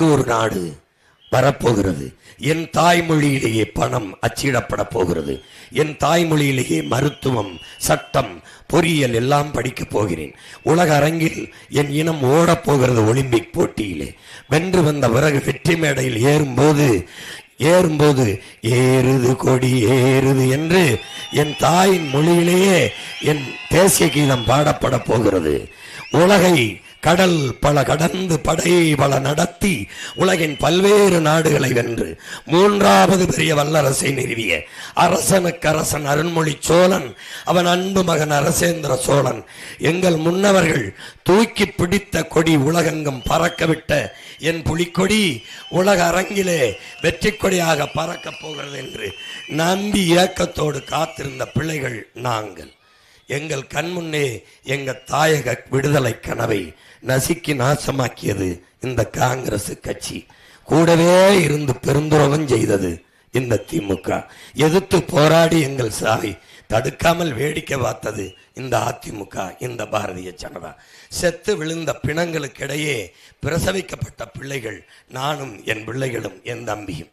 எனக்கு ஒரு நாடு வரப்போகிறது. என் தாய்மொழியிலேயே பணம் அச்சிடப்பட போகிறது. என் தாய்மொழியிலேயே மருத்துவம், சட்டம், பொறியியல் எல்லாம் படிக்கப் போகிறேன். உலக அரங்கில் என் இனம் ஓடப் போகிறது. ஒலிம்பிக் போட்டியிலே வென்று வந்த பிறகு வெற்றி மேடையில் ஏறும்போது ஏறுது கொடி ஏறுது என்று என் தாயின் மொழியிலேயே என் தேசிய கீதம் பாடப்பட போகிறது. உலகை கடல் பல கடந்து படை பல நடத்தி உலகின் பல்வேறு நாடுகளை வென்று 3வது பெரிய வல்லரசை நிறுவிய அரசனுக்கு அரசன் அருண்மொழி சோழன், அவன் அன்பு மகன் அரசேந்திர சோழன், எங்கள் முன்னவர்கள் தூக்கி பிடித்த கொடி உலகெங்கும் பறக்கவிட்ட என் புலிக்கொடி உலக அரங்கிலே வெற்றி கொடியாக பறக்கப் போகிறது என்று நம்பி ஏக்கத்தோடு காத்திருந்த பிள்ளைகள் நாங்கள். எங்கள் கண்முன்னே எங்கள் தாயக விடுதலை கனவை நசுக்கி நாசமாக்கியது இந்த காங்கிரஸ் கட்சி. கூடவே இருந்து பெருந்துரோகம் செய்தது இந்த திமுக. எதிர்த்து போராடி எங்கள் சாவை தடுக்காமல் வேடிக்கை பார்த்தது இந்த அதிமுக, இந்த பாரதிய ஜனதா. செத்து விழுந்த பிணங்களுக்கிடையே பிரசவிக்கப்பட்ட பிள்ளைகள் நானும் என் பிள்ளைகளும் என் தம்பியும்.